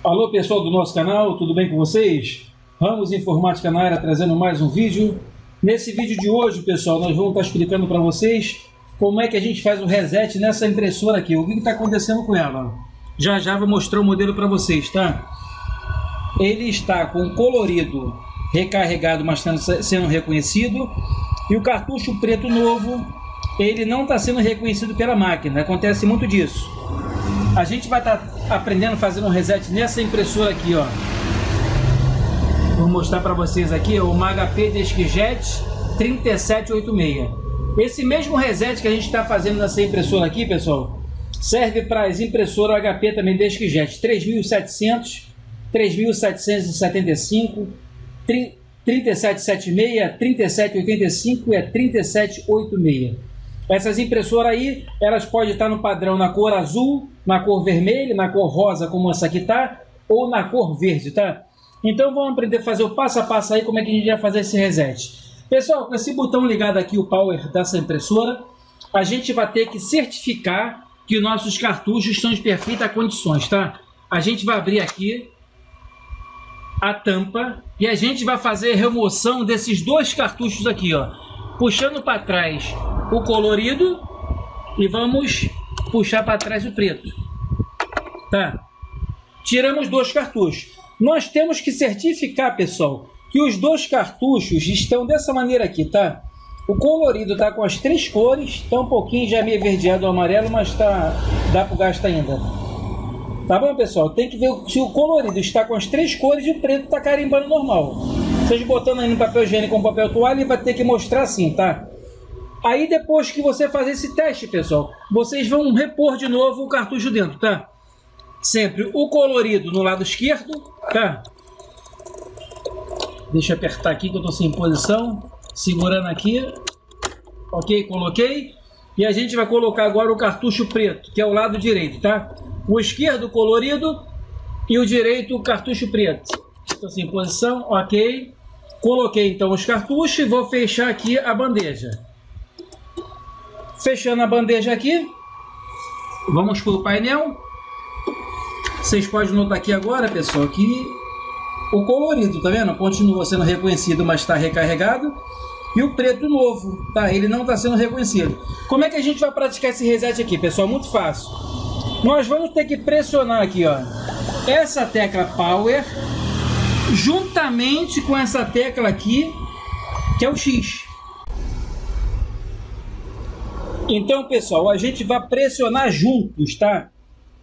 Alô pessoal do nosso canal, tudo bem com vocês? Ramos Informática na área, trazendo mais um vídeo. Nesse vídeo de hoje, pessoal, nós vamos estar explicando para vocês como é que a gente faz o reset nessa impressora aqui. O que está acontecendo com ela? Já vou mostrar o modelo para vocês, tá? Ele está com colorido recarregado, mas sendo reconhecido. E o cartucho preto novo, ele não está sendo reconhecido pela máquina. Acontece muito disso. A gente vai estar aprendendo a fazer um reset nessa impressora aqui, ó. Vou mostrar para vocês aqui, ó, uma HP DeskJet 3786. Esse mesmo reset que a gente está fazendo nessa impressora aqui, pessoal, serve para as impressoras HP também DeskJet 3700, 3775, 3776, 3785 e a 3786. Essas impressoras aí, elas podem estar no padrão na cor azul, na cor vermelha, na cor rosa, como essa aqui tá, ou na cor verde, tá? Então vamos aprender a fazer o passo a passo aí, como é que a gente vai fazer esse reset. Pessoal, com esse botão ligado aqui, o power dessa impressora, a gente vai ter que certificar que os nossos cartuchos estão em perfeitas condições, tá? A gente vai abrir aqui a tampa e a gente vai fazer a remoção desses dois cartuchos aqui, ó. Puxando para trás o colorido e vamos puxar para trás o preto, tá? Tiramos dois cartuchos. Nós temos que certificar, pessoal, que os dois cartuchos estão dessa maneira aqui, tá? O colorido tá com as três cores, tá um pouquinho já meio verdeado ou amarelo, mas dá para o gasto ainda. Tá bom, pessoal? Tem que ver se o colorido está com as três cores e o preto está carimbando normal. Vocês botando aí no papel higiênico com papel toalha, ele vai ter que mostrar assim, tá? Aí depois que você fazer esse teste, pessoal, vocês vão repor de novo o cartucho dentro, tá? Sempre o colorido no lado esquerdo, tá? Deixa eu apertar aqui que eu tô sem posição. Segurando aqui. Ok, coloquei. E a gente vai colocar agora o cartucho preto, que é o lado direito, tá? O esquerdo colorido e o direito o cartucho preto. Estou sem posição, ok. Coloquei então os cartuchos e vou fechar aqui a bandeja. Fechando a bandeja aqui, vamos para o painel. Vocês podem notar aqui agora, pessoal, que o colorido, tá vendo? Continua sendo reconhecido, mas está recarregado. E o preto novo, tá? Ele não está sendo reconhecido. Como é que a gente vai praticar esse reset aqui, pessoal? Muito fácil. Nós vamos ter que pressionar aqui, ó, essa tecla Power juntamente com essa tecla aqui, que é o X. Então, pessoal, a gente vai pressionar juntos, tá?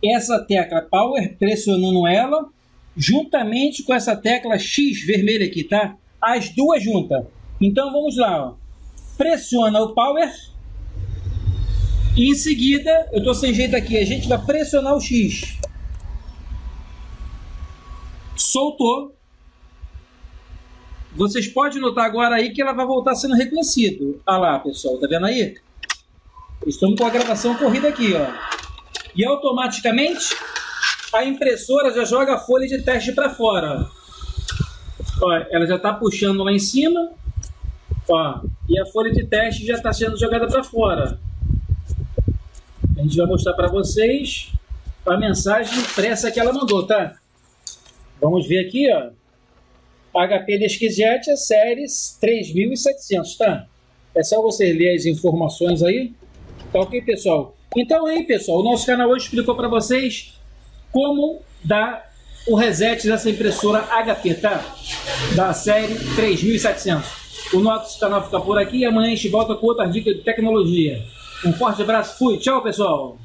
Essa tecla Power, pressionando ela, juntamente com essa tecla X vermelha aqui, tá? As duas juntas. Então, vamos lá, ó. Pressiona o Power. E em seguida, eu tô sem jeito aqui, a gente vai pressionar o X. Soltou. Vocês podem notar agora aí que ela vai voltar sendo reconhecido. Olha lá, pessoal, tá vendo aí? Estamos com a gravação corrida aqui, ó. E automaticamente a impressora já joga a folha de teste para fora. Ó, ela já está puxando lá em cima, ó, e a folha de teste já está sendo jogada para fora. A gente vai mostrar para vocês a mensagem impressa que ela mandou, tá? Vamos ver aqui, ó. HP DeskJet, a série 3700, tá? É só vocês lerem as informações aí. Tá ok, pessoal? Então aí, pessoal, o nosso canal hoje explicou para vocês como dar o reset dessa impressora HP, tá? Da série 3700. O nosso canal fica por aqui e amanhã a gente volta com outra dica de tecnologia. Um forte abraço, fui, tchau, pessoal!